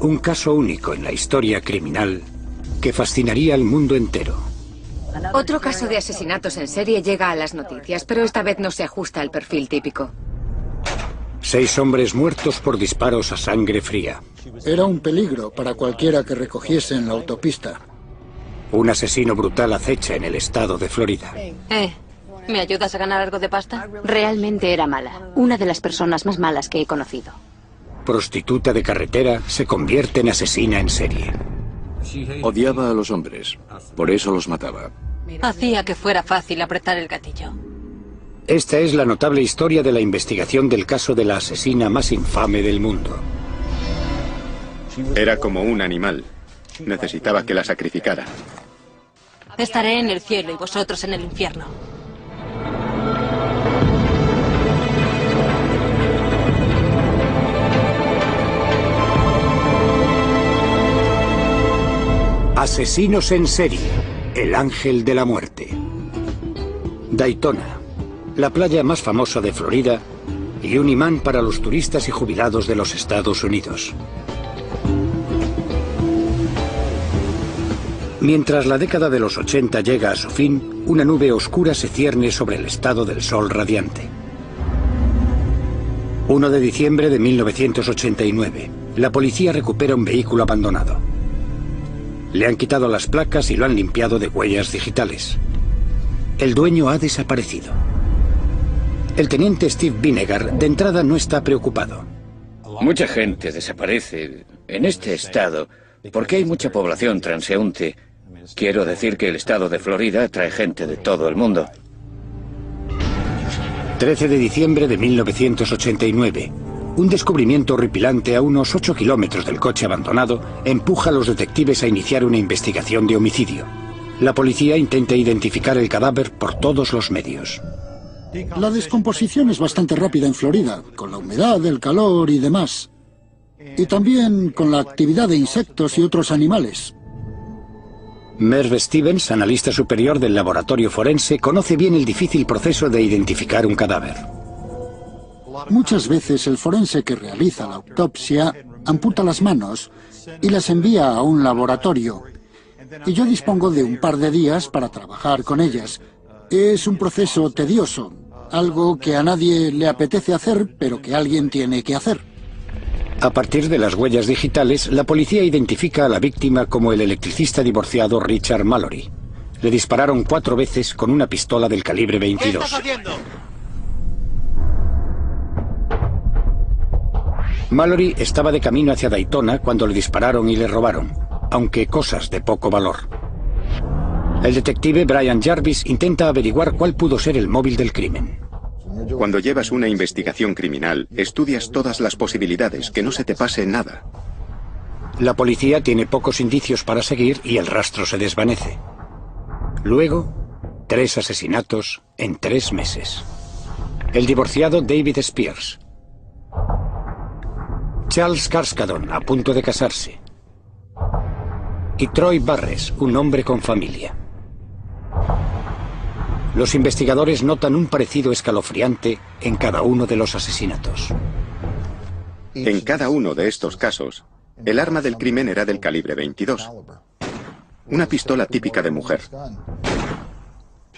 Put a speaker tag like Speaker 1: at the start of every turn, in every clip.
Speaker 1: Un caso único en la historia criminal que fascinaría al mundo entero.
Speaker 2: Otro caso de asesinatos en serie llega a las noticias, pero esta vez no se ajusta al perfil típico.
Speaker 1: 6 hombres muertos por disparos a sangre fría.
Speaker 3: Era un peligro para cualquiera que recogiese en la autopista.
Speaker 1: Un asesino brutal acecha en el estado de Florida.
Speaker 4: ¿Me ayudas a ganar algo de pasta?
Speaker 5: Realmente era mala. Una de las personas más malas que he conocido.
Speaker 1: Prostituta de carretera se convierte en asesina en serie.
Speaker 6: Odiaba a los hombres, por eso los mataba.
Speaker 4: Hacía que fuera fácil apretar el gatillo.
Speaker 1: Esta es la notable historia de la investigación del caso de la asesina más infame del mundo.
Speaker 7: Era como un animal. Necesitaba que la sacrificara.
Speaker 4: Estaré en el cielo y vosotros en el infierno.
Speaker 1: Asesinos en serie. El ángel de la muerte. Daytona, la playa más famosa de Florida y un imán para los turistas y jubilados de los Estados Unidos. Mientras la década de los 80 llega a su fin, una nube oscura se cierne sobre el estado del sol radiante. 1 de diciembre de 1989, la policía recupera un vehículo abandonado. Le han quitado las placas y lo han limpiado de huellas digitales. El dueño ha desaparecido. El teniente Steve Vinegar de entrada no está preocupado.
Speaker 8: Mucha gente desaparece en este estado porque hay mucha población transeúnte. Quiero decir que el estado de Florida trae gente de todo el mundo.
Speaker 1: 13 de diciembre de 1989. Un descubrimiento horripilante a unos 8 kilómetros del coche abandonado empuja a los detectives a iniciar una investigación de homicidio. La policía intenta identificar el cadáver por todos los medios.
Speaker 3: La descomposición es bastante rápida en Florida, con la humedad, el calor y demás. Y también con la actividad de insectos y otros animales.
Speaker 1: Merv Stevens, analista superior del laboratorio forense, conoce bien el difícil proceso de identificar un cadáver.
Speaker 3: Muchas veces el forense que realiza la autopsia amputa las manos y las envía a un laboratorio. Y yo dispongo de un par de días para trabajar con ellas. Es un proceso tedioso, algo que a nadie le apetece hacer, pero que alguien tiene que hacer.
Speaker 1: A partir de las huellas digitales, la policía identifica a la víctima como el electricista divorciado Richard Mallory. Le dispararon 4 veces con una pistola del calibre 22.
Speaker 9: ¿Qué estás haciendo?
Speaker 1: Mallory estaba de camino hacia Daytona cuando le dispararon y le robaron, aunque cosas de poco valor. El detective Brian Jarvis intenta averiguar cuál pudo ser el móvil del crimen.
Speaker 7: Cuando llevas una investigación criminal, estudias todas las posibilidades, que no se te pase nada.
Speaker 1: La policía tiene pocos indicios para seguir y el rastro se desvanece. Luego, 3 asesinatos en 3 meses. El divorciado David Spears. Charles Carskadon, a punto de casarse. Y Troy Barres, un hombre con familia. Los investigadores notan un parecido escalofriante en cada uno de los asesinatos.
Speaker 7: En cada uno de estos casos, el arma del crimen era del calibre 22. Una pistola típica de mujer.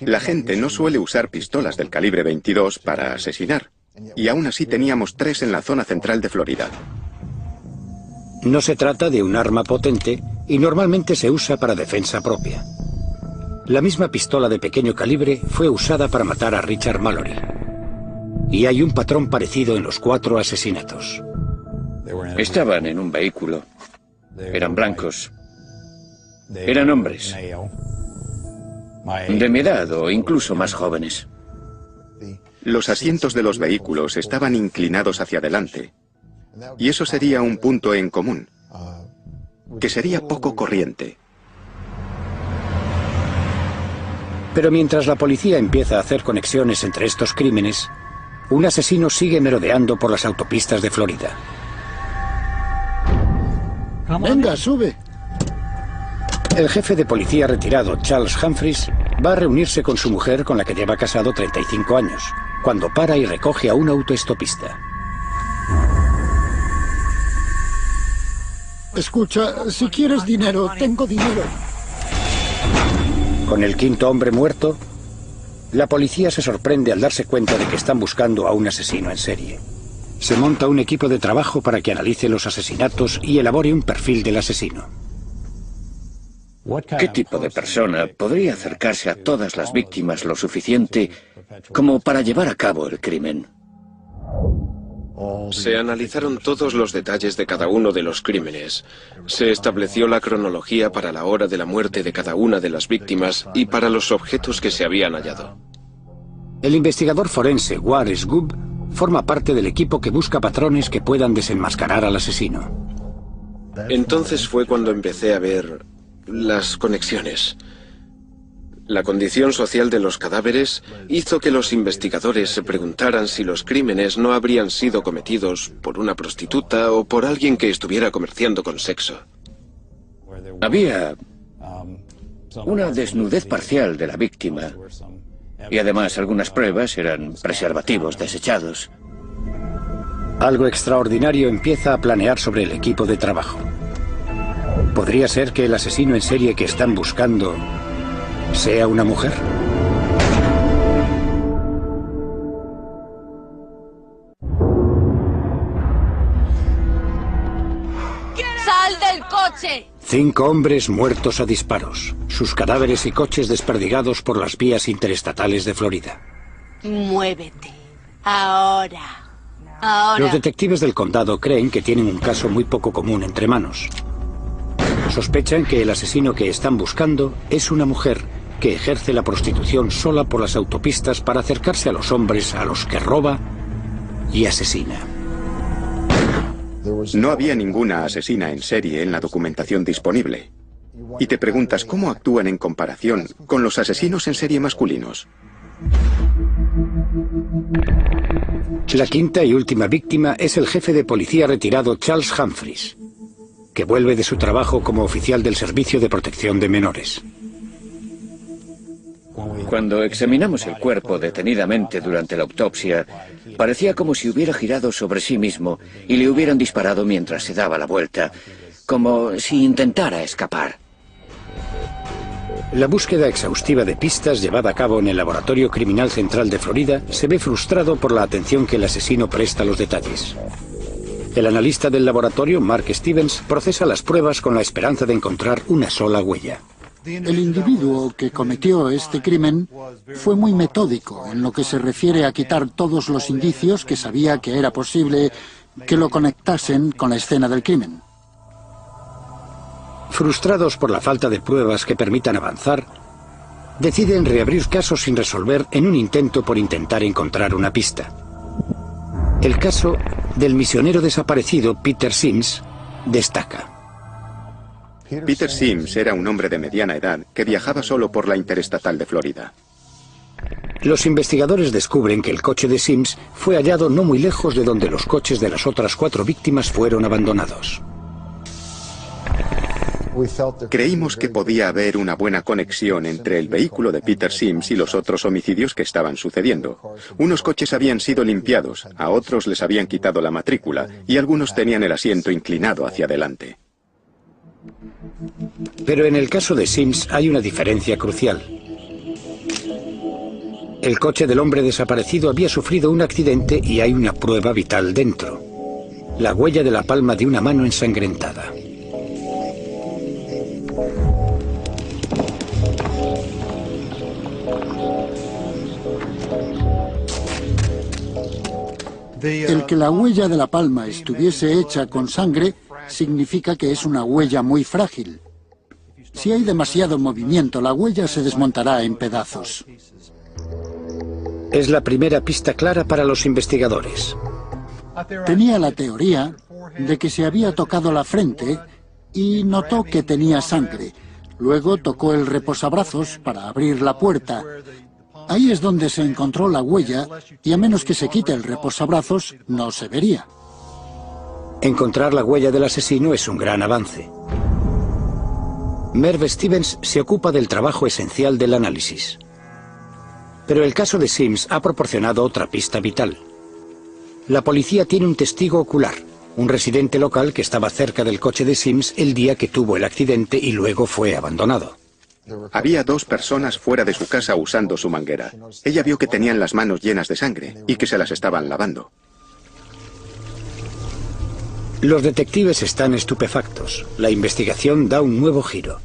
Speaker 7: La gente no suele usar pistolas del calibre 22 para asesinar. Y aún así teníamos 3 en la zona central de Florida.
Speaker 1: No se trata de un arma potente y normalmente se usa para defensa propia. La misma pistola de pequeño calibre fue usada para matar a Richard Mallory. Y hay un patrón parecido en los 4 asesinatos.
Speaker 8: Estaban en un vehículo. Eran blancos. Eran hombres. De mi edad o incluso más jóvenes.
Speaker 7: Los asientos de los vehículos estaban inclinados hacia adelante. Y eso sería un punto en común, que sería poco corriente.
Speaker 1: Pero mientras la policía empieza a hacer conexiones entre estos crímenes, un asesino sigue merodeando por las autopistas de Florida.
Speaker 3: Venga, sube.
Speaker 1: El jefe de policía retirado, Charles Humphries, va a reunirse con su mujer con la que lleva casado 35 años, cuando para y recoge a un autoestopista.
Speaker 3: Escucha, si quieres dinero, tengo dinero.
Speaker 1: Con el quinto hombre muerto, la policía se sorprende al darse cuenta de que están buscando a un asesino en serie. Se monta un equipo de trabajo para que analice los asesinatos y elabore un perfil del asesino.
Speaker 8: ¿Qué tipo de persona podría acercarse a todas las víctimas lo suficiente como para llevar a cabo el crimen?
Speaker 9: Se analizaron todos los detalles de cada uno de los crímenes. Se estableció la cronología para la hora de la muerte de cada una de las víctimas y para los objetos que se habían hallado.
Speaker 1: El investigador forense Ward Sgub forma parte del equipo que busca patrones que puedan desenmascarar al asesino.
Speaker 9: Entonces fue cuando empecé a ver las conexiones. La condición social de los cadáveres hizo que los investigadores se preguntaran si los crímenes no habrían sido cometidos por una prostituta o por alguien que estuviera comerciando con sexo.
Speaker 8: Había una desnudez parcial de la víctima y además algunas pruebas eran preservativos desechados.
Speaker 1: Algo extraordinario empieza a planear sobre el equipo de trabajo. ¿Podría ser que el asesino en serie que están buscando sea una mujer?
Speaker 4: ¡Sal del coche!
Speaker 1: 5 hombres muertos a disparos, sus cadáveres y coches desperdigados por las vías interestatales de Florida.
Speaker 4: Muévete. Ahora. Ahora.
Speaker 1: Los detectives del condado creen que tienen un caso muy poco común entre manos. Sospechan que el asesino que están buscando es una mujer que ejerce la prostitución sola por las autopistas para acercarse a los hombres a los que roba y asesina.
Speaker 7: No había ninguna asesina en serie en la documentación disponible. Y te preguntas cómo actúan en comparación con los asesinos en serie masculinos.
Speaker 1: La quinta y última víctima es el jefe de policía retirado Charles Humphries, que vuelve de su trabajo como oficial del Servicio de Protección de Menores.
Speaker 8: Cuando examinamos el cuerpo detenidamente durante la autopsia, parecía como si hubiera girado sobre sí mismo y le hubieran disparado mientras se daba la vuelta, como si intentara escapar.
Speaker 1: La búsqueda exhaustiva de pistas llevada a cabo en el Laboratorio Criminal Central de Florida se ve frustrado por la atención que el asesino presta a los detalles. El analista del laboratorio, Mark Stevens, procesa las pruebas con la esperanza de encontrar una sola huella.
Speaker 3: El individuo que cometió este crimen fue muy metódico en lo que se refiere a quitar todos los indicios que sabía que era posible que lo conectasen con la escena del crimen.
Speaker 1: Frustrados por la falta de pruebas que permitan avanzar, deciden reabrir casos sin resolver en un intento por intentar encontrar una pista. El caso del misionero desaparecido Peter Sims destaca.
Speaker 7: Peter Sims era un hombre de mediana edad que viajaba solo por la interestatal de Florida.
Speaker 1: Los investigadores descubren que el coche de Sims fue hallado no muy lejos de donde los coches de las otras 4 víctimas fueron abandonados.
Speaker 7: Creímos que podía haber una buena conexión entre el vehículo de Peter Sims y los otros homicidios que estaban sucediendo. Unos coches habían sido limpiados, a otros les habían quitado la matrícula y algunos tenían el asiento inclinado hacia adelante.
Speaker 1: Pero en el caso de Sims hay una diferencia crucial. El coche del hombre desaparecido había sufrido un accidente y hay una prueba vital dentro. La huella de la palma de una mano ensangrentada.
Speaker 3: El que la huella de la palma estuviese hecha con sangre significa que es una huella muy frágil. Si hay demasiado movimiento, la huella se desmontará en pedazos.
Speaker 1: Es la primera pista clara para los investigadores.
Speaker 3: Tenía la teoría de que se había tocado la frente y notó que tenía sangre. Luego tocó el reposabrazos para abrir la puerta. Ahí es donde se encontró la huella y a menos que se quite el reposabrazos, no se vería.
Speaker 1: Encontrar la huella del asesino es un gran avance. Merv Stevens se ocupa del trabajo esencial del análisis. Pero el caso de Sims ha proporcionado otra pista vital. La policía tiene un testigo ocular, un residente local que estaba cerca del coche de Sims el día que tuvo el accidente y luego fue abandonado.
Speaker 7: Había 2 personas fuera de su casa usando su manguera. Ella vio que tenían las manos llenas de sangre y que se las estaban lavando.
Speaker 1: Los detectives están estupefactos. La investigación da un nuevo giro.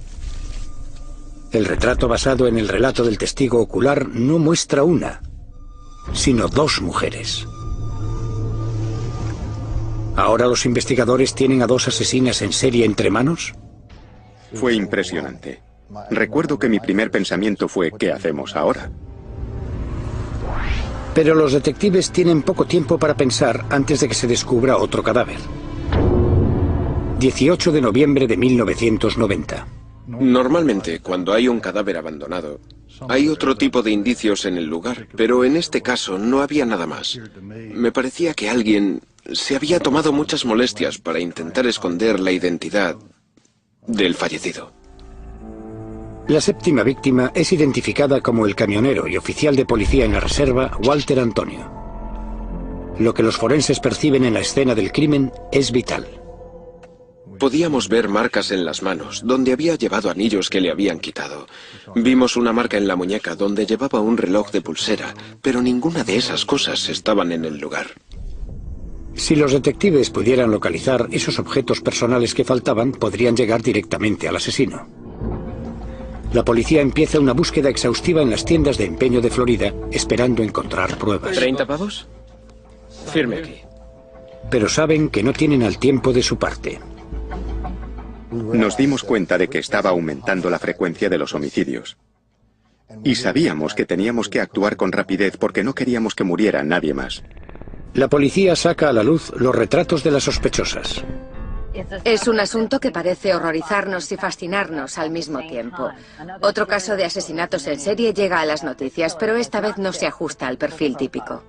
Speaker 1: El retrato basado en el relato del testigo ocular no muestra una, sino 2 mujeres. ¿Ahora los investigadores tienen a 2 asesinas en serie entre manos?
Speaker 7: Fue impresionante. Recuerdo que mi primer pensamiento fue, ¿qué hacemos ahora?
Speaker 1: Pero los detectives tienen poco tiempo para pensar antes de que se descubra otro cadáver. 18 de noviembre de 1990.
Speaker 9: Normalmente, cuando hay un cadáver abandonado, hay otro tipo de indicios en el lugar, pero en este caso no había nada más. Me parecía que alguien se había tomado muchas molestias para intentar esconder la identidad del fallecido.
Speaker 1: La 7ª víctima es identificada como el camionero y oficial de policía en la reserva, Walter Antonio. Lo que los forenses perciben en la escena del crimen es vital.
Speaker 9: Podíamos ver marcas en las manos, donde había llevado anillos que le habían quitado. Vimos una marca en la muñeca donde llevaba un reloj de pulsera, pero ninguna de esas cosas estaban en el lugar.
Speaker 1: Si los detectives pudieran localizar esos objetos personales que faltaban, podrían llegar directamente al asesino. La policía empieza una búsqueda exhaustiva en las tiendas de empeño de Florida, esperando encontrar pruebas.
Speaker 10: ¿30 pavos? Firme aquí.
Speaker 1: Pero saben que no tienen al tiempo de su parte.
Speaker 7: Nos dimos cuenta de que estaba aumentando la frecuencia de los homicidios. Y sabíamos que teníamos que actuar con rapidez porque no queríamos que muriera nadie más.
Speaker 1: La policía saca a la luz los retratos de las sospechosas.
Speaker 2: Es un asunto que parece horrorizarnos y fascinarnos al mismo tiempo. Otro caso de asesinatos en serie llega a las noticias, pero esta vez no se ajusta al perfil típico.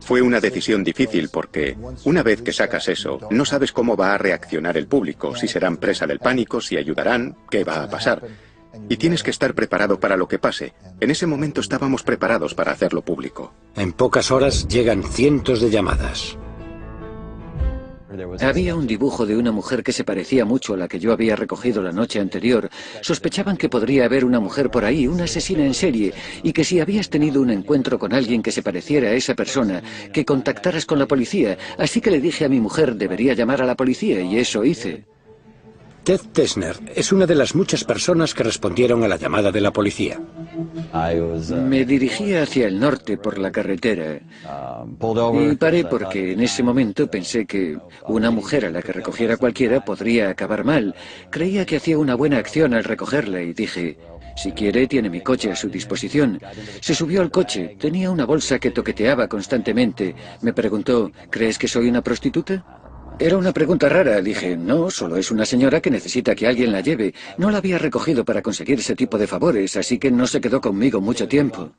Speaker 7: Fue una decisión difícil porque, una vez que sacas eso, no sabes cómo va a reaccionar el público, si serán presa del pánico, si ayudarán, qué va a pasar. Y tienes que estar preparado para lo que pase. En ese momento estábamos preparados para hacerlo público.
Speaker 1: En pocas horas llegan cientos de llamadas.
Speaker 8: Había un dibujo de una mujer que se parecía mucho a la que yo había recogido la noche anterior. Sospechaban que podría haber una mujer por ahí, una asesina en serie, y que si habías tenido un encuentro con alguien que se pareciera a esa persona, que contactaras con la policía. Así que le dije a mi mujer, debería llamar a la policía, y eso hice.
Speaker 1: Ted Tesner es una de las muchas personas que respondieron a la llamada de la policía.
Speaker 8: Me dirigía hacia el norte por la carretera y paré porque en ese momento pensé que una mujer a la que recogiera cualquiera podría acabar mal. Creía que hacía una buena acción al recogerla y dije, si quiere tiene mi coche a su disposición. Se subió al coche, tenía una bolsa que toqueteaba constantemente. Me preguntó, ¿crees que soy una prostituta? Era una pregunta rara. Dije, no, solo es una señora que necesita que alguien la lleve. No la había recogido para conseguir ese tipo de favores, así que no se quedó conmigo mucho tiempo.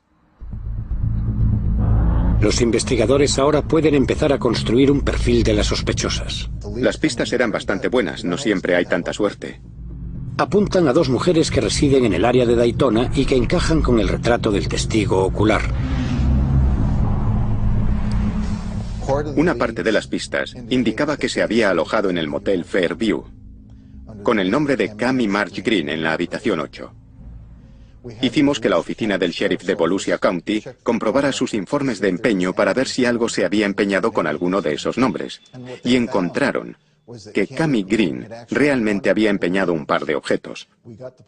Speaker 1: Los investigadores ahora pueden empezar a construir un perfil de las sospechosas.
Speaker 7: Las pistas eran bastante buenas, no siempre hay tanta suerte.
Speaker 1: Apuntan a 2 mujeres que residen en el área de Daytona y que encajan con el retrato del testigo ocular.
Speaker 7: Una parte de las pistas indicaba que se había alojado en el motel Fairview, con el nombre de Cami Marge Green en la habitación 8. Hicimos que la oficina del sheriff de Volusia County comprobara sus informes de empeño para ver si algo se había empeñado con alguno de esos nombres. Y encontraron que Cami Green realmente había empeñado un par de objetos.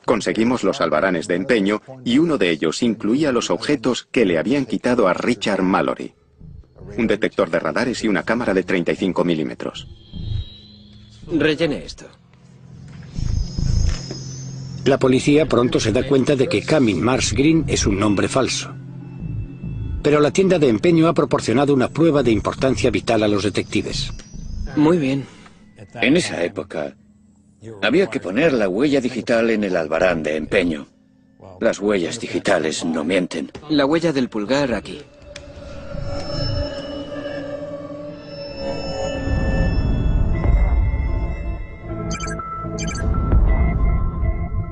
Speaker 7: Conseguimos los albaranes de empeño y uno de ellos incluía los objetos que le habían quitado a Richard Mallory. Un detector de radares y una cámara de 35 milímetros.
Speaker 10: Rellene esto.
Speaker 1: La policía pronto se da cuenta de que Cami Marge Green es un nombre falso. Pero la tienda de empeño ha proporcionado una prueba de importancia vital a los detectives.
Speaker 10: Muy bien.
Speaker 8: En esa época, había que poner la huella digital en el albarán de empeño. Las huellas digitales no mienten.
Speaker 10: La huella del pulgar aquí.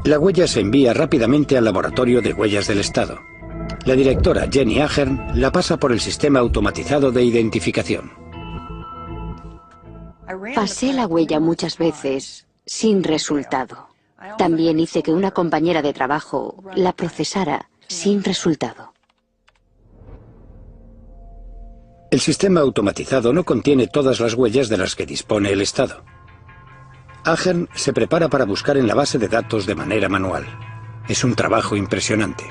Speaker 1: La huella se envía rápidamente al laboratorio de huellas del Estado. La directora Jenny Ahern la pasa por el sistema automatizado de identificación.
Speaker 5: Pasé la huella muchas veces sin resultado. También hice que una compañera de trabajo la procesara sin resultado.
Speaker 1: El sistema automatizado no contiene todas las huellas de las que dispone el Estado. Ahern se prepara para buscar en la base de datos de manera manual. Es un trabajo impresionante.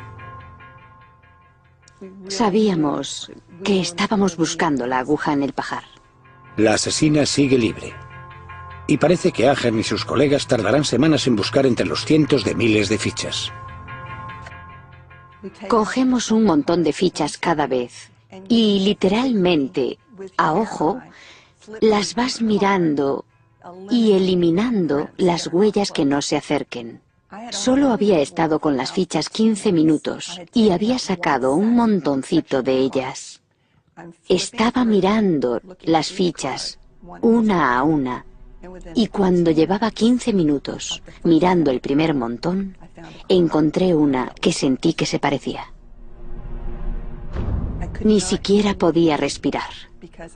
Speaker 5: Sabíamos que estábamos buscando la aguja en el pajar.
Speaker 1: La asesina sigue libre. Y parece que Ahern y sus colegas tardarán semanas en buscar entre los cientos de miles de fichas.
Speaker 5: Cogemos un montón de fichas cada vez y literalmente, a ojo, las vas mirando y eliminando las huellas que no se acerquen. Solo había estado con las fichas 15 minutos y había sacado un montoncito de ellas. Estaba mirando las fichas una a una y cuando llevaba 15 minutos mirando el primer montón, encontré una que sentí que se parecía. Ni siquiera podía respirar,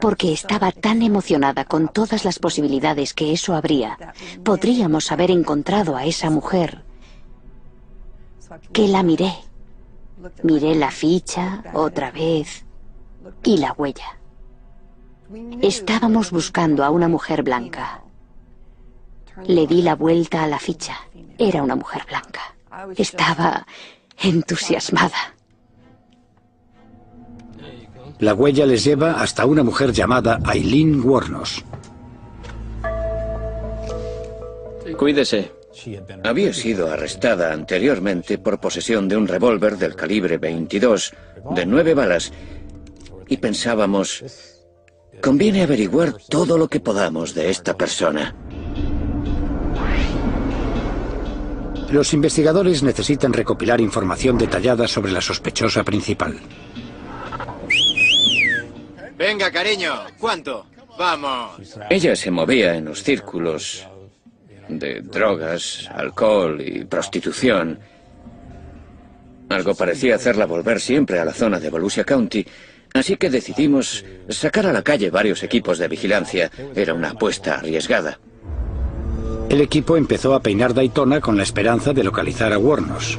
Speaker 5: porque estaba tan emocionada con todas las posibilidades que eso habría. Podríamos haber encontrado a esa mujer, que la miré. Miré la ficha otra vez y la huella. Estábamos buscando a una mujer blanca. Le di la vuelta a la ficha. Era una mujer blanca. Estaba entusiasmada.
Speaker 1: La huella les lleva hasta una mujer llamada Aileen Wuornos.
Speaker 10: Cuídese.
Speaker 8: Había sido arrestada anteriormente por posesión de un revólver del calibre 22, de 9 balas, y pensábamos, conviene averiguar todo lo que podamos de esta persona.
Speaker 1: Los investigadores necesitan recopilar información detallada sobre la sospechosa principal.
Speaker 11: Venga, cariño, ¿cuánto? ¡Vamos!
Speaker 8: Ella se movía en los círculos de drogas, alcohol y prostitución. Algo parecía hacerla volver siempre a la zona de Volusia County, así que decidimos sacar a la calle varios equipos de vigilancia. Era una apuesta arriesgada.
Speaker 1: El equipo empezó a peinar Daytona con la esperanza de localizar a Wuornos.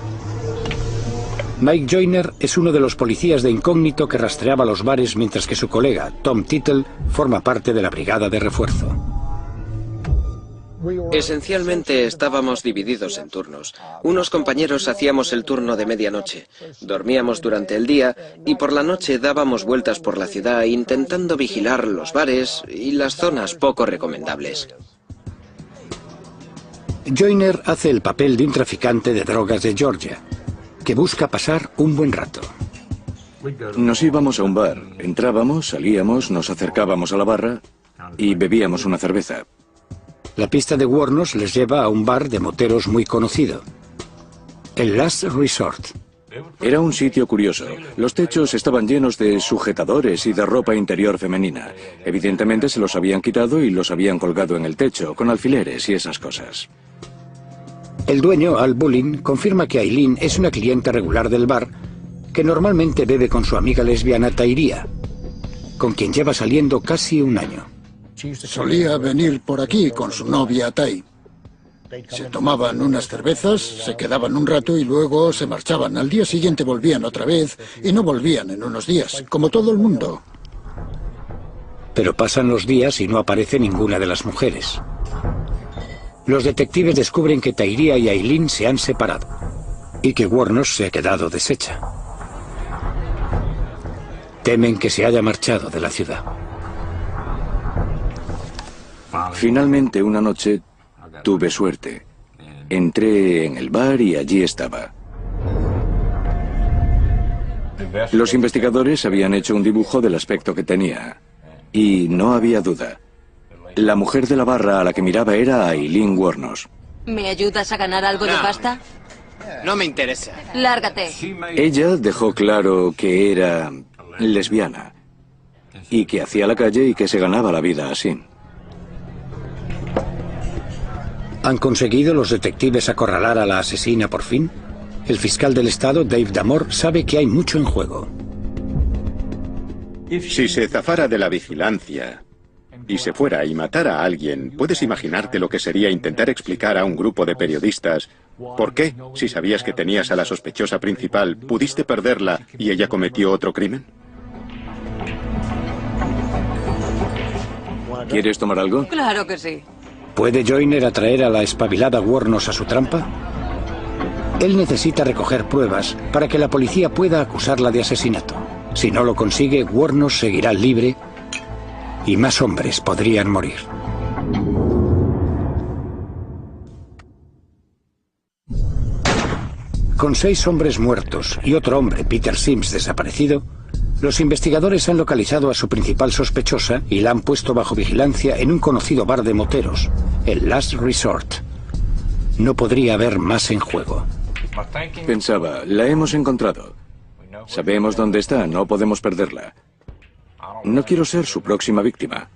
Speaker 1: Mike Joyner es uno de los policías de incógnito que rastreaba los bares, mientras que su colega, Tom Tittle, forma parte de la brigada de refuerzo.
Speaker 10: Esencialmente estábamos divididos en turnos. Unos compañeros hacíamos el turno de medianoche, dormíamos durante el día y por la noche dábamos vueltas por la ciudad intentando vigilar los bares y las zonas poco recomendables.
Speaker 1: Joyner hace el papel de un traficante de drogas de Georgia, que busca pasar un buen rato.
Speaker 6: Nos íbamos a un bar, entrábamos, salíamos, nos acercábamos a la barra y bebíamos una cerveza.
Speaker 1: La pista de Wuornos les lleva a un bar de moteros muy conocido, el Last Resort.
Speaker 6: Era un sitio curioso. Los techos estaban llenos de sujetadores y de ropa interior femenina. Evidentemente se los habían quitado y los habían colgado en el techo, con alfileres y esas cosas.
Speaker 1: El dueño, Al Bulling, confirma que Aileen es una cliente regular del bar, que normalmente bebe con su amiga lesbiana Tairia, con quien lleva saliendo casi un año.
Speaker 3: Solía venir por aquí con su novia Tai. Se tomaban unas cervezas, se quedaban un rato y luego se marchaban. Al día siguiente volvían otra vez y no volvían en unos días, como todo el mundo.
Speaker 1: Pero pasan los días y no aparece ninguna de las mujeres. Los detectives descubren que Tairia y Aileen se han separado y que Wuornos se ha quedado deshecha. Temen que se haya marchado de la ciudad.
Speaker 6: Finalmente, una noche, tuve suerte. Entré en el bar y allí estaba. Los investigadores habían hecho un dibujo del aspecto que tenía. Y no había duda. La mujer de la barra a la que miraba era Aileen Wuornos.
Speaker 4: ¿Me ayudas a ganar algo de pasta?
Speaker 11: No me interesa.
Speaker 4: Lárgate.
Speaker 6: Ella dejó claro que era lesbiana. Y que hacía la calle y que se ganaba la vida así.
Speaker 1: ¿Han conseguido los detectives acorralar a la asesina por fin? El fiscal del estado, Dave Damore, sabe que hay mucho en juego.
Speaker 7: Si se zafara de la vigilancia y se fuera y matara a alguien, ¿puedes imaginarte lo que sería intentar explicar a un grupo de periodistas por qué, si sabías que tenías a la sospechosa principal, pudiste perderla y ella cometió otro crimen?
Speaker 6: ¿Quieres tomar algo?
Speaker 4: Claro que sí.
Speaker 1: ¿Puede Joyner atraer a la espabilada Wuornos a su trampa? Él necesita recoger pruebas para que la policía pueda acusarla de asesinato. Si no lo consigue, Wuornos seguirá libre y más hombres podrían morir. Con 6 hombres muertos y otro hombre, Peter Sims, desaparecido, los investigadores han localizado a su principal sospechosa y la han puesto bajo vigilancia en un conocido bar de moteros, el Last Resort. No podría haber más en juego.
Speaker 6: Pensaba, la hemos encontrado. Sabemos dónde está, no podemos perderla. No quiero ser su próxima víctima.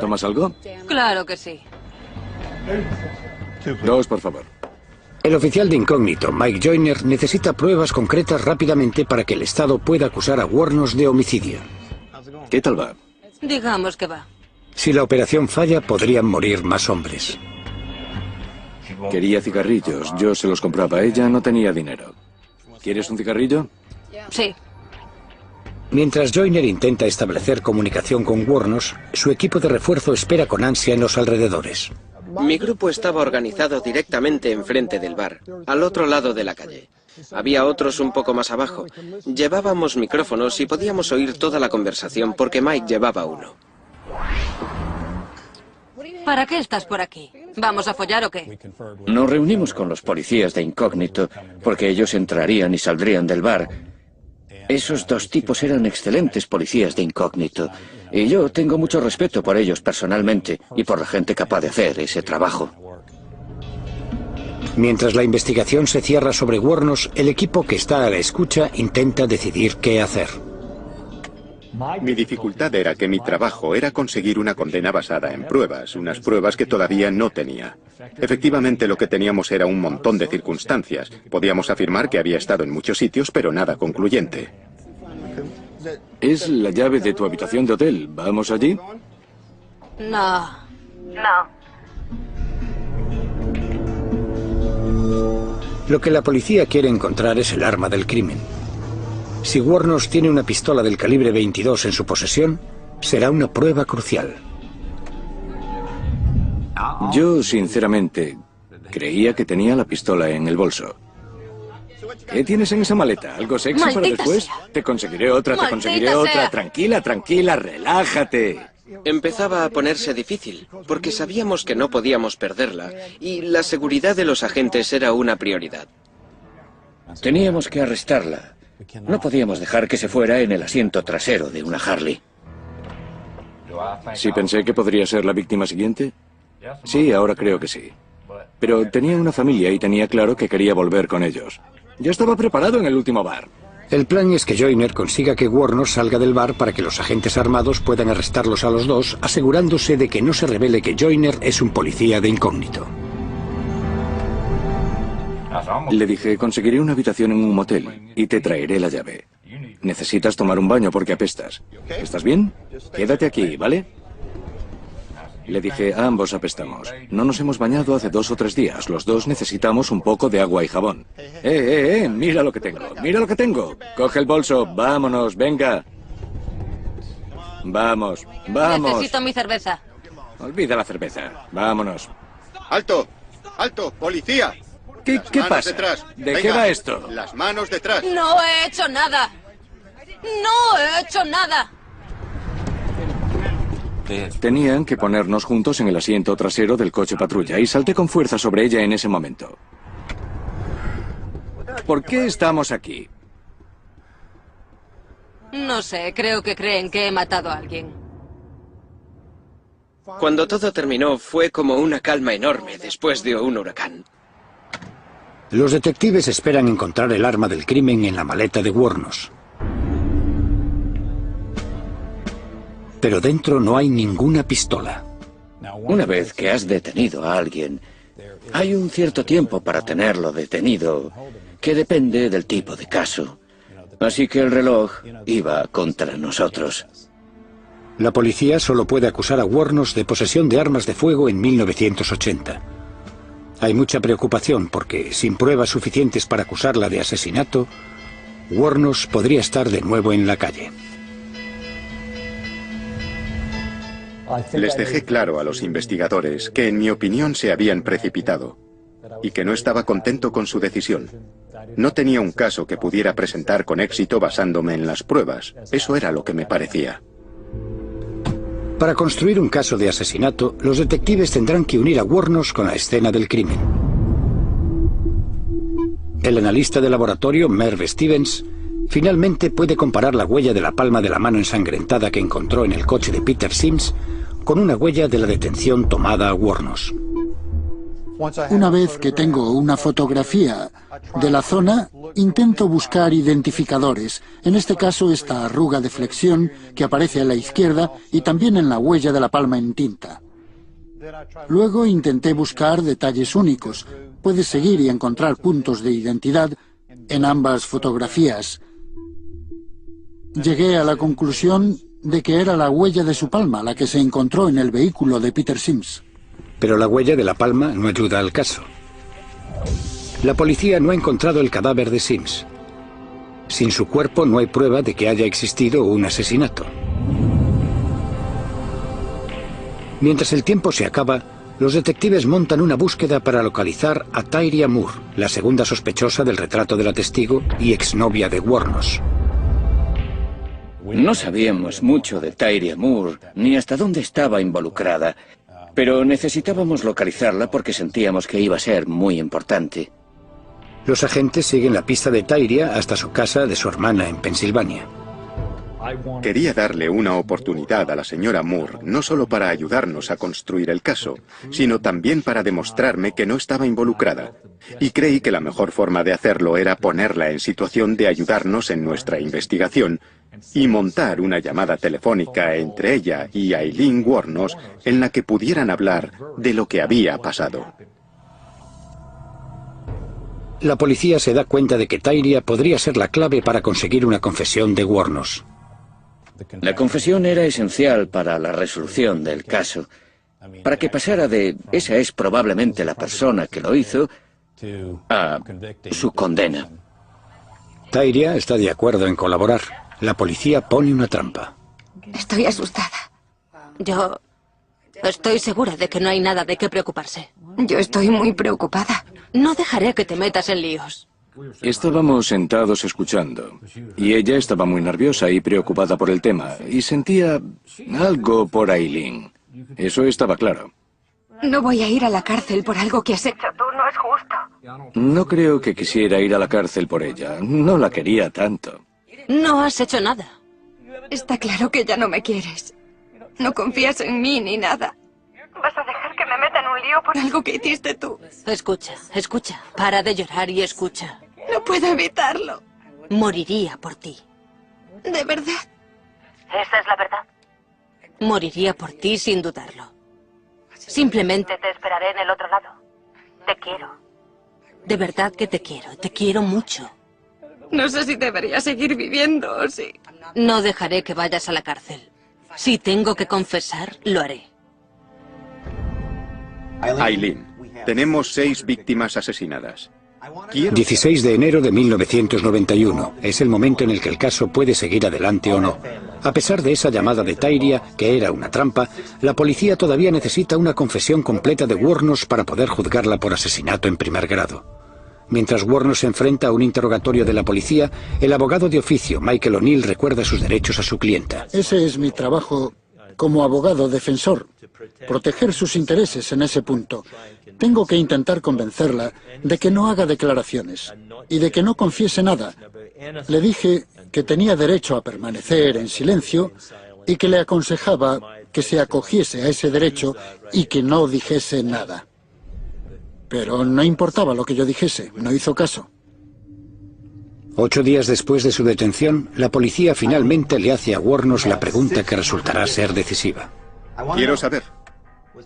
Speaker 6: ¿Tomas algo?
Speaker 4: Claro que sí.
Speaker 6: 2, por favor.
Speaker 1: El oficial de incógnito, Mike Joyner, necesita pruebas concretas rápidamente para que el Estado pueda acusar a Wuornos de homicidio.
Speaker 6: ¿Qué tal va?
Speaker 4: Digamos que va.
Speaker 1: Si la operación falla, podrían morir más hombres.
Speaker 6: Quería cigarrillos, yo se los compraba, ella no tenía dinero. ¿Quieres un cigarrillo?
Speaker 4: Sí.
Speaker 1: Mientras Joyner intenta establecer comunicación con Wuornos, su equipo de refuerzo espera con ansia en los alrededores.
Speaker 10: Mi grupo estaba organizado directamente enfrente del bar, al otro lado de la calle. Había otros un poco más abajo. Llevábamos micrófonos y podíamos oír toda la conversación porque Mike llevaba uno.
Speaker 4: ¿Para qué estás por aquí? ¿Vamos a follar o qué?
Speaker 8: Nos reunimos con los policías de incógnito porque ellos entrarían y saldrían del bar. Esos 2 tipos eran excelentes policías de incógnito y yo tengo mucho respeto por ellos personalmente y por la gente capaz de hacer ese trabajo.
Speaker 1: Mientras la investigación se cierra sobre Wuornos, el equipo que está a la escucha intenta decidir qué hacer.
Speaker 7: Mi dificultad era que mi trabajo era conseguir una condena basada en pruebas, unas pruebas que todavía no tenía. Efectivamente, lo que teníamos era un montón de circunstancias. Podíamos afirmar que había estado en muchos sitios, pero nada concluyente.
Speaker 6: Es la llave de tu habitación de hotel. ¿Vamos allí?
Speaker 4: No.
Speaker 1: Lo que la policía quiere encontrar es el arma del crimen. Si Wuornos tiene una pistola del calibre 22 en su posesión, será una prueba crucial.
Speaker 6: Yo, sinceramente, creía que tenía la pistola en el bolso. ¿Qué tienes en esa maleta? ¿Algo sexy para
Speaker 4: ¡Maldita
Speaker 6: después?
Speaker 4: sea!
Speaker 6: Te conseguiré otra, te conseguiré
Speaker 4: ¡Maldita
Speaker 6: otra.
Speaker 4: sea!
Speaker 6: Tranquila, tranquila, relájate.
Speaker 10: Empezaba a ponerse difícil, porque sabíamos que no podíamos perderla, y la seguridad de los agentes era una prioridad.
Speaker 8: Teníamos que arrestarla. No podíamos dejar que se fuera en el asiento trasero de una Harley.
Speaker 6: Sí, pensé que podría ser la víctima siguiente. Sí, ahora creo que sí. Pero tenía una familia y tenía claro que quería volver con ellos. Ya estaba preparado en el último bar.
Speaker 1: El plan es que Joyner consiga que Wuornos salga del bar para que los agentes armados puedan arrestarlos a los 2, asegurándose de que no se revele que Joyner es un policía de incógnito.
Speaker 6: Le dije, conseguiré una habitación en un motel y te traeré la llave. Necesitas tomar un baño porque apestas. ¿Estás bien? Quédate aquí, ¿vale? Le dije, ambos apestamos. No nos hemos bañado hace 2 o 3 días. Los 2 necesitamos un poco de agua y jabón. Mira lo que tengo, mira lo que tengo. Coge el bolso, vámonos, venga. Vamos, vamos.
Speaker 4: Necesito mi cerveza.
Speaker 6: Olvida la cerveza, vámonos.
Speaker 7: ¡Alto! ¡Alto! ¡Policía!
Speaker 6: ¿Qué
Speaker 7: Manos
Speaker 6: pasa?
Speaker 7: detrás.
Speaker 6: ¿De
Speaker 7: Venga,
Speaker 6: qué va esto?
Speaker 7: Las manos detrás.
Speaker 4: No he hecho nada. No he hecho nada.
Speaker 6: Tenían que ponernos juntos en el asiento trasero del coche patrulla y salté con fuerza sobre ella en ese momento. ¿Por qué estamos aquí?
Speaker 4: No sé, creo que creen que he matado a alguien.
Speaker 10: Cuando todo terminó fue como una calma enorme después de un huracán.
Speaker 1: Los detectives esperan encontrar el arma del crimen en la maleta de Wuornos. Pero dentro no hay ninguna pistola.
Speaker 8: Una vez que has detenido a alguien, hay un cierto tiempo para tenerlo detenido, que depende del tipo de caso. Así que el reloj iba contra nosotros.
Speaker 1: La policía solo puede acusar a Wuornos de posesión de armas de fuego en 1980. Hay mucha preocupación porque, sin pruebas suficientes para acusarla de asesinato, Wuornos podría estar de nuevo en la calle.
Speaker 7: Les dejé claro a los investigadores que, en mi opinión, se habían precipitado y que no estaba contento con su decisión. No tenía un caso que pudiera presentar con éxito basándome en las pruebas. Eso era lo que me parecía.
Speaker 1: Para construir un caso de asesinato, los detectives tendrán que unir a Wuornos con la escena del crimen. El analista de laboratorio, Merv Stevens, finalmente puede comparar la huella de la palma de la mano ensangrentada que encontró en el coche de Peter Sims con una huella de la detención tomada a Wuornos.
Speaker 3: Una vez que tengo una fotografía de la zona, intento buscar identificadores. En este caso, esta arruga de flexión que aparece a la izquierda y también en la huella de la palma en tinta. Luego intenté buscar detalles únicos. Puedes seguir y encontrar puntos de identidad en ambas fotografías. Llegué a la conclusión de que era la huella de su palma la que se encontró en el vehículo de Peter Sims.
Speaker 1: Pero la huella de la palma no ayuda al caso. La policía no ha encontrado el cadáver de Sims. Sin su cuerpo no hay prueba de que haya existido un asesinato. Mientras el tiempo se acaba, los detectives montan una búsqueda para localizar a Tyria Moore, la segunda sospechosa del retrato de la testigo y exnovia de Wuornos.
Speaker 8: No sabíamos mucho de Tyria Moore, ni hasta dónde estaba involucrada, pero necesitábamos localizarla porque sentíamos que iba a ser muy importante.
Speaker 1: Los agentes siguen la pista de Tyria hasta su casa de su hermana en Pensilvania.
Speaker 7: Quería darle una oportunidad a la señora Moore, no solo para ayudarnos a construir el caso, sino también para demostrarme que no estaba involucrada. Y creí que la mejor forma de hacerlo era ponerla en situación de ayudarnos en nuestra investigación y montar una llamada telefónica entre ella y Aileen Wuornos en la que pudieran hablar de lo que había pasado.
Speaker 1: La policía se da cuenta de que Tyria podría ser la clave para conseguir una confesión de Wuornos.
Speaker 8: La confesión era esencial para la resolución del caso, para que pasara de "esa es probablemente la persona que lo hizo" a su condena.
Speaker 1: Tyria está de acuerdo en colaborar. La policía pone una trampa.
Speaker 2: Estoy asustada.
Speaker 4: Yo estoy segura de que no hay nada de qué preocuparse.
Speaker 2: Yo estoy muy preocupada.
Speaker 4: No dejaré que te metas en líos.
Speaker 6: Estábamos sentados escuchando, y ella estaba muy nerviosa y preocupada por el tema, y sentía algo por Aileen. Eso estaba claro.
Speaker 2: No voy a ir a la cárcel por algo que has hecho tú, no es justo.
Speaker 6: No creo que quisiera ir a la cárcel por ella. No la quería tanto.
Speaker 4: No has hecho nada.
Speaker 2: Está claro que ya no me quieres. No confías en mí ni nada. ¿Vas a dejar que me meta en un lío por algo que hiciste tú?
Speaker 4: Escucha, escucha. Para de llorar y escucha.
Speaker 2: No puedo evitarlo.
Speaker 4: Moriría por ti.
Speaker 2: ¿De verdad?
Speaker 4: Esa es la verdad. Moriría por ti sin dudarlo. Simplemente te esperaré en el otro lado. Te quiero. De verdad que te quiero mucho.
Speaker 2: No sé si debería seguir viviendo o si...
Speaker 4: No dejaré que vayas a la cárcel. Si tengo que confesar, lo haré.
Speaker 7: Aileen, tenemos 6 víctimas asesinadas.
Speaker 1: 16 de enero de 1991. Es el momento en el que el caso puede seguir adelante o no. A pesar de esa llamada de Tyria, que era una trampa, la policía todavía necesita una confesión completa de Wuornos para poder juzgarla por asesinato en primer grado. Mientras Wuornos se enfrenta a un interrogatorio de la policía, el abogado de oficio, Michael O'Neill, recuerda sus derechos a su clienta.
Speaker 3: Ese es mi trabajo como abogado defensor, proteger sus intereses en ese punto. Tengo que intentar convencerla de que no haga declaraciones y de que no confiese nada. Le dije que tenía derecho a permanecer en silencio y que le aconsejaba que se acogiese a ese derecho y que no dijese nada. Pero no importaba lo que yo dijese, no hizo caso.
Speaker 1: 8 días después de su detención, la policía finalmente le hace a Wuornos la pregunta que resultará ser decisiva.
Speaker 7: Quiero saber,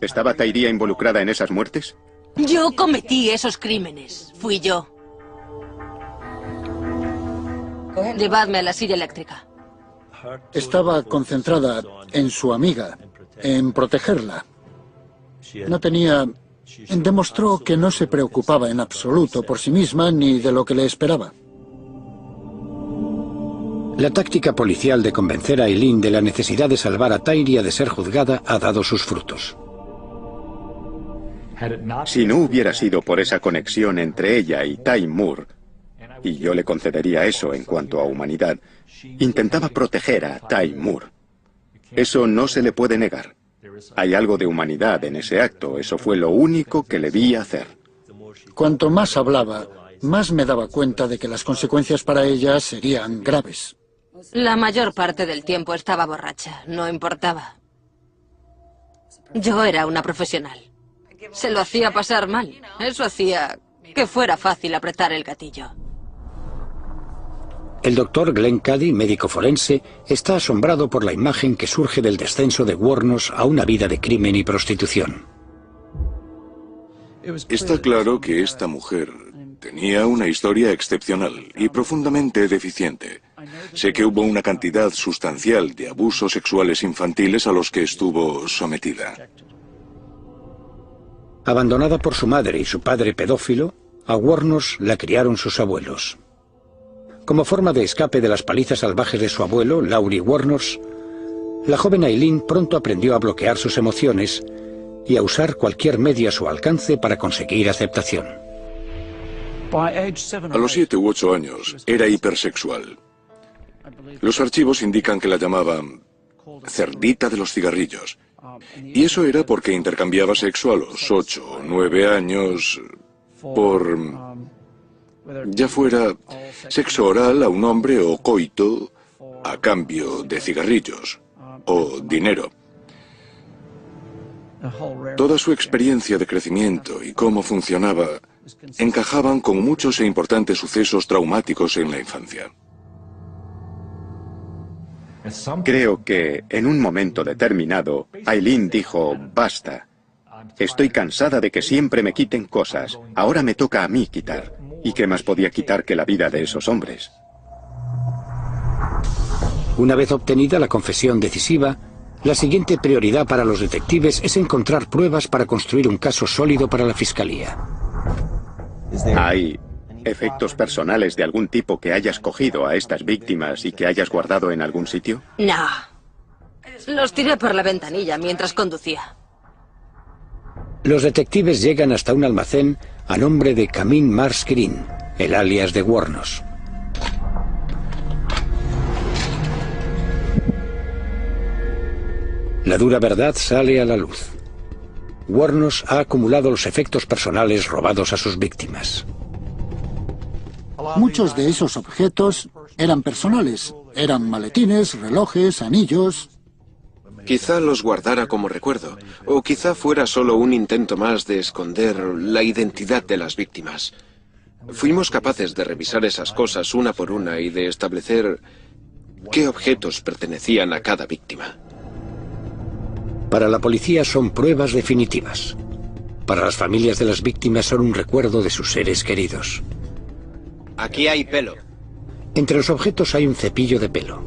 Speaker 7: ¿estaba Tyria involucrada en esas muertes?
Speaker 4: Yo cometí esos crímenes. Fui yo. Llevadme a la silla eléctrica.
Speaker 3: Estaba concentrada en su amiga, en protegerla. Demostró que no se preocupaba en absoluto por sí misma ni de lo que le esperaba.
Speaker 1: La táctica policial de convencer a Eileen de la necesidad de salvar a Tyria de ser juzgada ha dado sus frutos.
Speaker 7: Si no hubiera sido por esa conexión entre ella y Ty Moore, y yo le concedería eso en cuanto a humanidad, intentaba proteger a Ty Moore. Eso no se le puede negar. Hay algo de humanidad en ese acto, eso fue lo único que le vi hacer.
Speaker 3: Cuanto más hablaba, más me daba cuenta de que las consecuencias para ella serían graves.
Speaker 4: La mayor parte del tiempo estaba borracha, no importaba. Yo era una profesional. Se lo hacía pasar mal. Eso hacía que fuera fácil apretar el gatillo.
Speaker 1: El doctor Glenn Cady, médico forense, está asombrado por la imagen que surge del descenso de Wuornos a una vida de crimen y prostitución.
Speaker 12: Está claro que esta mujer tenía una historia excepcional y profundamente deficiente. Sé que hubo una cantidad sustancial de abusos sexuales infantiles a los que estuvo sometida.
Speaker 1: Abandonada por su madre y su padre pedófilo, a Wuornos la criaron sus abuelos. Como forma de escape de las palizas salvajes de su abuelo, Laurie Wuornos, la joven Eileen pronto aprendió a bloquear sus emociones y a usar cualquier medio a su alcance para conseguir aceptación.
Speaker 12: A los 7 u 8 años era hipersexual. Los archivos indican que la llamaban cerdita de los cigarrillos. Y eso era porque intercambiaba sexo a los 8 o 9 años por, ya fuera sexo oral a un hombre o coito a cambio de cigarrillos o dinero. Toda su experiencia de crecimiento y cómo funcionaba encajaban con muchos e importantes sucesos traumáticos en la infancia.
Speaker 7: Creo que en un momento determinado, Eileen dijo, basta. Estoy cansada de que siempre me quiten cosas. Ahora me toca a mí quitar. ¿Y qué más podía quitar que la vida de esos hombres?
Speaker 1: Una vez obtenida la confesión decisiva, la siguiente prioridad para los detectives es encontrar pruebas para construir un caso sólido para la fiscalía.
Speaker 7: ¿Hay efectos personales de algún tipo que hayas cogido a estas víctimas y que hayas guardado en algún sitio?
Speaker 4: No. Los tiré por la ventanilla mientras conducía.
Speaker 1: Los detectives llegan hasta un almacén a nombre de Camille Mars Green, el alias de Wuornos. La dura verdad sale a la luz. Wuornos ha acumulado los efectos personales robados a sus víctimas.
Speaker 3: Muchos de esos objetos eran personales. Eran maletines, relojes, anillos.
Speaker 9: Quizá los guardara como recuerdo, o quizá fuera solo un intento más de esconder la identidad de las víctimas. Fuimos capaces de revisar esas cosas una por una y de establecer qué objetos pertenecían a cada víctima.
Speaker 1: Para la policía son pruebas definitivas. Para las familias de las víctimas son un recuerdo de sus seres queridos.
Speaker 11: Aquí hay pelo.
Speaker 1: Entre los objetos hay un cepillo de pelo.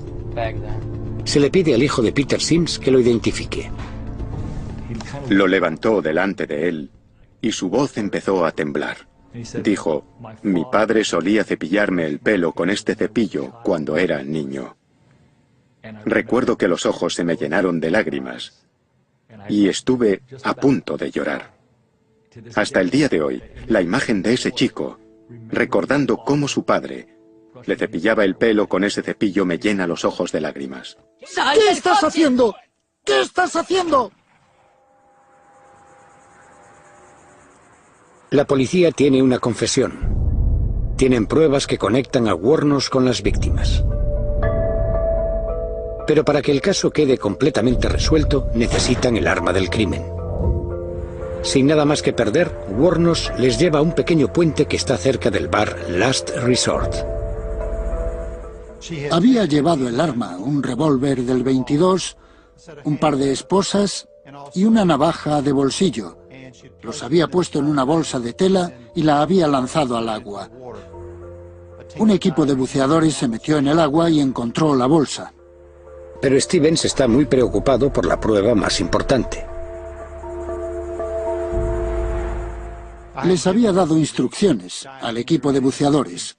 Speaker 1: Se le pide al hijo de Peter Sims que lo identifique.
Speaker 7: Lo levantó delante de él y su voz empezó a temblar. Dijo, mi padre solía cepillarme el pelo con este cepillo cuando era niño. Recuerdo que los ojos se me llenaron de lágrimas y estuve a punto de llorar. Hasta el día de hoy, la imagen de ese chico, recordando cómo su padre le cepillaba el pelo con ese cepillo, me llena los ojos de lágrimas.
Speaker 3: ¿Qué estás haciendo? ¿Qué estás haciendo?
Speaker 1: La policía tiene una confesión. Tienen pruebas que conectan a Wuornos con las víctimas. Pero para que el caso quede completamente resuelto, necesitan el arma del crimen. Sin nada más que perder, Wuornos les lleva a un pequeño puente que está cerca del bar Last Resort.
Speaker 3: Había llevado el arma, un revólver del 22, un par de esposas y una navaja de bolsillo. Los había puesto en una bolsa de tela y la había lanzado al agua. Un equipo de buceadores se metió en el agua y encontró la bolsa.
Speaker 1: Pero Stevens está muy preocupado por la prueba más importante.
Speaker 3: Les había dado instrucciones al equipo de buceadores.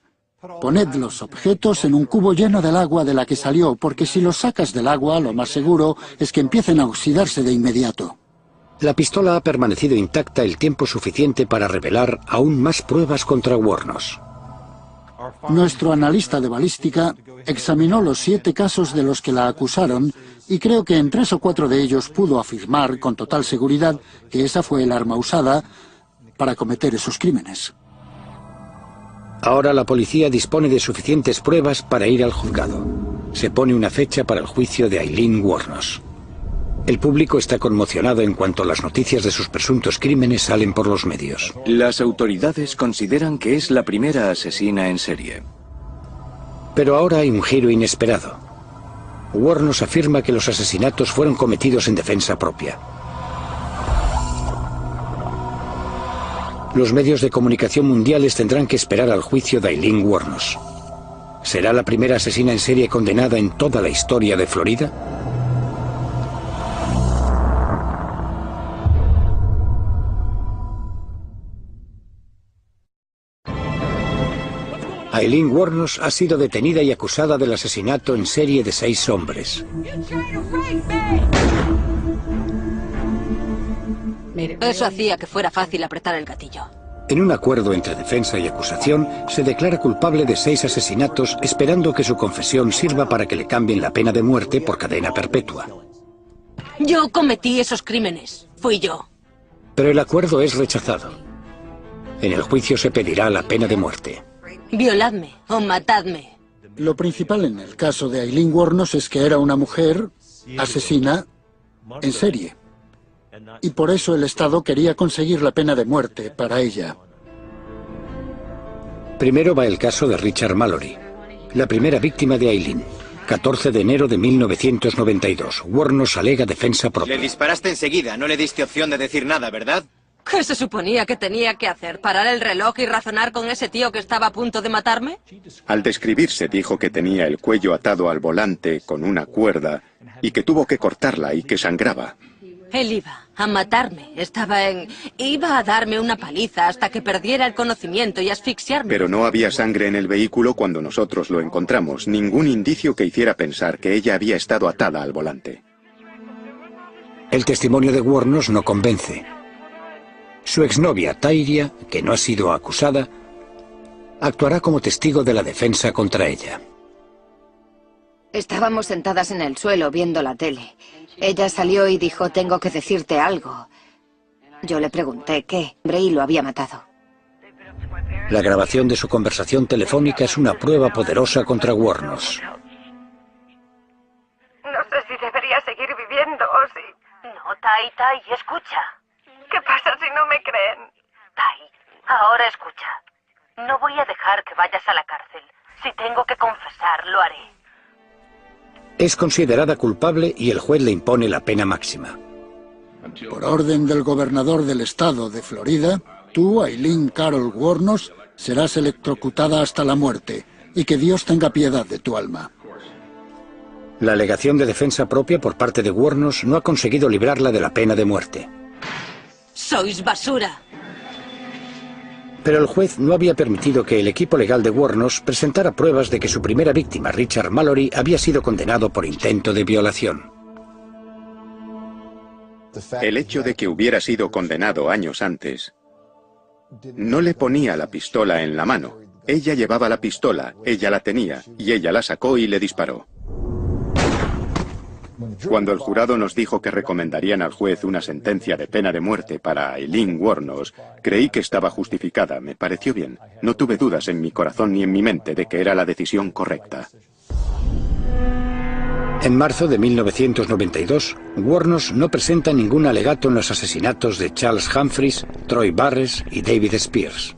Speaker 3: Poned los objetos en un cubo lleno del agua de la que salió, porque si los sacas del agua, lo más seguro es que empiecen a oxidarse de inmediato.
Speaker 1: La pistola ha permanecido intacta el tiempo suficiente para revelar aún más pruebas contra Wuornos.
Speaker 3: Nuestro analista de balística examinó los 7 casos de los que la acusaron y creo que en 3 o 4 de ellos pudo afirmar con total seguridad que esa fue el arma usada para cometer esos crímenes.
Speaker 1: Ahora la policía dispone de suficientes pruebas para ir al juzgado. Se pone una fecha para el juicio de Aileen Wuornos. El público está conmocionado en cuanto las noticias de sus presuntos crímenes salen por los medios.
Speaker 6: Las autoridades consideran que es la primera asesina en serie.
Speaker 1: Pero ahora hay un giro inesperado. Wuornos afirma que los asesinatos fueron cometidos en defensa propia. Los medios de comunicación mundiales tendrán que esperar al juicio de Aileen Wuornos. ¿Será la primera asesina en serie condenada en toda la historia de Florida? Aileen Wuornos ha sido detenida y acusada del asesinato en serie de 6 hombres.
Speaker 4: Eso hacía que fuera fácil apretar el gatillo.
Speaker 1: En un acuerdo entre defensa y acusación, se declara culpable de 6 asesinatos, esperando que su confesión sirva para que le cambien la pena de muerte por cadena perpetua.
Speaker 4: Yo cometí esos crímenes. Fui yo.
Speaker 1: Pero el acuerdo es rechazado. En el juicio se pedirá la pena de muerte.
Speaker 4: Violadme o matadme.
Speaker 3: Lo principal en el caso de Aileen Wuornos es que era una mujer asesina en serie. Y por eso el Estado quería conseguir la pena de muerte para ella.
Speaker 1: Primero va el caso de Richard Mallory, la primera víctima de Aileen. 14 de enero de 1992. Wuornos alega defensa propia.
Speaker 11: Le disparaste enseguida, no le diste opción de decir nada, ¿verdad?
Speaker 4: ¿Qué se suponía que tenía que hacer? ¿Parar el reloj y razonar con ese tío que estaba a punto de matarme?
Speaker 7: Al describirse dijo que tenía el cuello atado al volante con una cuerda y que tuvo que cortarla y que sangraba.
Speaker 4: Él iba a matarme. Iba a darme una paliza hasta que perdiera el conocimiento y asfixiarme.
Speaker 7: Pero no había sangre en el vehículo cuando nosotros lo encontramos. Ningún indicio que hiciera pensar que ella había estado atada al volante.
Speaker 1: El testimonio de Wuornos no convence. Su exnovia, Tyria, que no ha sido acusada, actuará como testigo de la defensa contra ella.
Speaker 2: Estábamos sentadas en el suelo viendo la tele. Ella salió y dijo, tengo que decirte algo. Yo le pregunté qué, y lo había matado.
Speaker 1: La grabación de su conversación telefónica es una prueba poderosa contra Wuornos.
Speaker 13: No sé si debería seguir viviendo o si...
Speaker 4: No, Tai, escucha.
Speaker 13: ¿Qué pasa si no me creen?
Speaker 4: Tai, ahora escucha. No voy a dejar que vayas a la cárcel. Si tengo que confesar, lo haré.
Speaker 1: Es considerada culpable y el juez le impone la pena máxima.
Speaker 3: Por orden del gobernador del estado de Florida, tú, Aileen Carol Wuornos, serás electrocutada hasta la muerte, y que Dios tenga piedad de tu alma.
Speaker 1: La alegación de defensa propia por parte de Wuornos no ha conseguido librarla de la pena de muerte.
Speaker 4: ¡Sois basura!
Speaker 1: Pero el juez no había permitido que el equipo legal de Wuornos presentara pruebas de que su primera víctima, Richard Mallory, había sido condenado por intento de violación.
Speaker 7: El hecho de que hubiera sido condenado años antes no le ponía la pistola en la mano. Ella llevaba la pistola, ella la tenía, y ella la sacó y le disparó. Cuando el jurado nos dijo que recomendarían al juez una sentencia de pena de muerte para Aileen Wuornos, creí que estaba justificada, me pareció bien. No tuve dudas en mi corazón ni en mi mente de que era la decisión correcta.
Speaker 1: En marzo de 1992, Wuornos no presenta ningún alegato en los asesinatos de Charles Humphreys, Troy Barres y David Spears.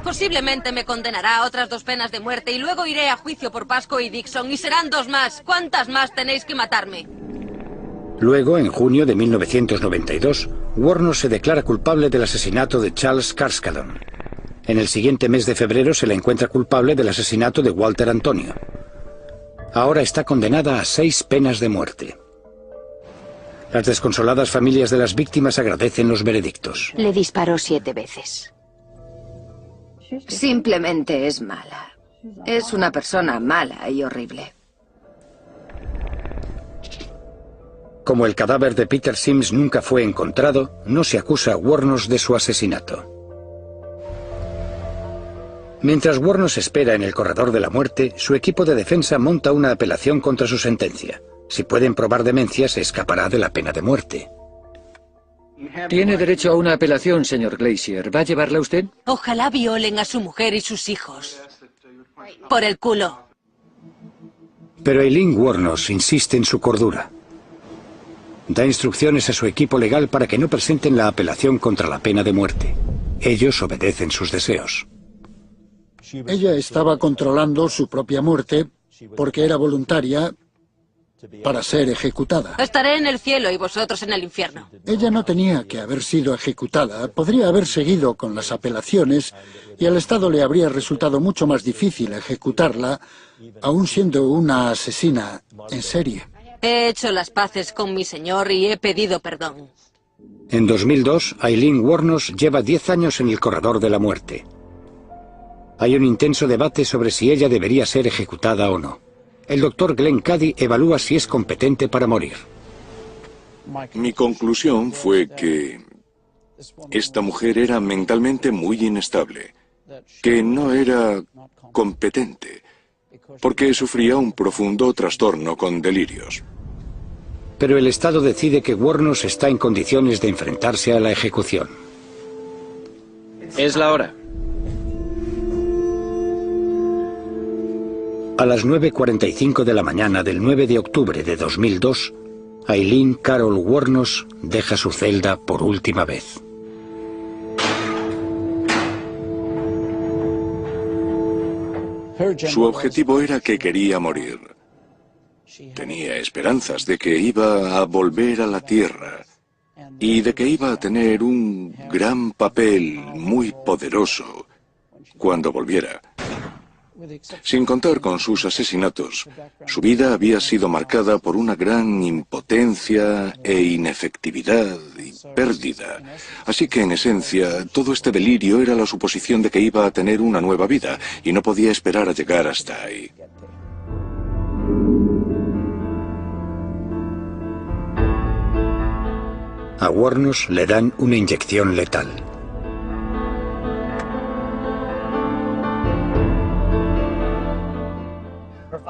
Speaker 4: Posiblemente me condenará a otras 2 penas de muerte y luego iré a juicio por Pasco y Dixon y serán 2 más. ¿Cuántas más tenéis que matarme?
Speaker 1: Luego, en junio de 1992, Wuornos se declara culpable del asesinato de Charles Carskadon. En el siguiente mes de febrero se le encuentra culpable del asesinato de Walter Antonio. Ahora está condenada a 6 penas de muerte. Las desconsoladas familias de las víctimas agradecen los veredictos.
Speaker 5: Le disparó 7 veces.
Speaker 2: Simplemente es mala. Es una persona mala y horrible.
Speaker 1: Como el cadáver de Peter Sims nunca fue encontrado, no se acusa a Wuornos de su asesinato. Mientras Wuornos espera en el corredor de la muerte, su equipo de defensa monta una apelación contra su sentencia. Si pueden probar demencia, se escapará de la pena de muerte.
Speaker 8: Tiene derecho a una apelación, señor Glacier. ¿Va a llevarla usted?
Speaker 4: Ojalá violen a su mujer y sus hijos. Por el culo.
Speaker 1: Pero Eileen Wuornos insiste en su cordura. Da instrucciones a su equipo legal para que no presenten la apelación contra la pena de muerte. Ellos obedecen sus deseos.
Speaker 3: Ella estaba controlando su propia muerte porque era voluntaria para ser ejecutada.
Speaker 4: Estaré en el cielo y vosotros en el infierno.
Speaker 3: Ella no tenía que haber sido ejecutada. Podría haber seguido con las apelaciones y al Estado le habría resultado mucho más difícil ejecutarla, aún siendo una asesina en serie.
Speaker 4: He hecho las paces con mi señor y he pedido perdón.
Speaker 1: En 2002, Eileen Wuornos lleva 10 años en el corredor de la muerte. Hay un intenso debate sobre si ella debería ser ejecutada o no. El doctor Glenn Cady evalúa si es competente para morir.
Speaker 12: Mi conclusión fue que esta mujer era mentalmente muy inestable, que no era competente, porque sufría un profundo trastorno con delirios.
Speaker 1: Pero el Estado decide que Wuornos está en condiciones de enfrentarse a la ejecución.
Speaker 10: Es la hora.
Speaker 1: A las 9:45 de la mañana del 9 de octubre de 2002, Eileen Carol Wuornos deja su celda por última vez.
Speaker 12: Su objetivo era que quería morir. Tenía esperanzas de que iba a volver a la Tierra y de que iba a tener un gran papel muy poderoso cuando volviera. Sin contar con sus asesinatos, su vida había sido marcada por una gran impotencia e inefectividad y pérdida. Así que, en esencia, todo este delirio era la suposición de que iba a tener una nueva vida y no podía esperar a llegar hasta ahí.
Speaker 1: A Wuornos le dan una inyección letal.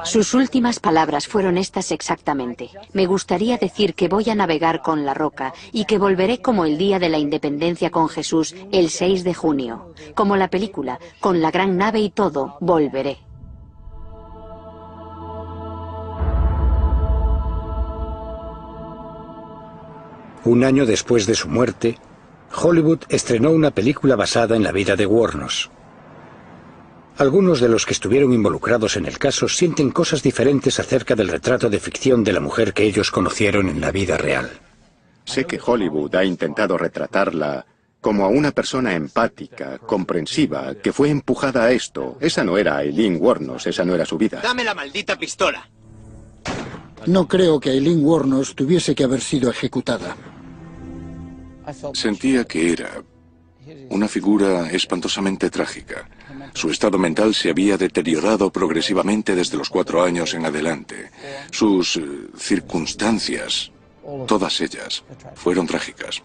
Speaker 5: Sus últimas palabras fueron estas exactamente. Me gustaría decir que voy a navegar con la roca y que volveré como el día de la independencia con Jesús, el 6 de junio. Como la película, con la gran nave y todo, volveré.
Speaker 1: Un año después de su muerte, Hollywood estrenó una película basada en la vida de Wuornos. Algunos de los que estuvieron involucrados en el caso sienten cosas diferentes acerca del retrato de ficción de la mujer que ellos conocieron en la vida real.
Speaker 7: Sé que Hollywood ha intentado retratarla como a una persona empática, comprensiva, que fue empujada a esto. Esa no era Eileen Wuornos, esa no era su vida.
Speaker 11: ¡Dame la maldita pistola!
Speaker 3: No creo que Eileen Wuornos tuviese que haber sido ejecutada.
Speaker 12: Sentía que era una figura espantosamente trágica. Su estado mental se había deteriorado progresivamente desde los 4 años en adelante. Sus circunstancias, todas ellas, fueron trágicas.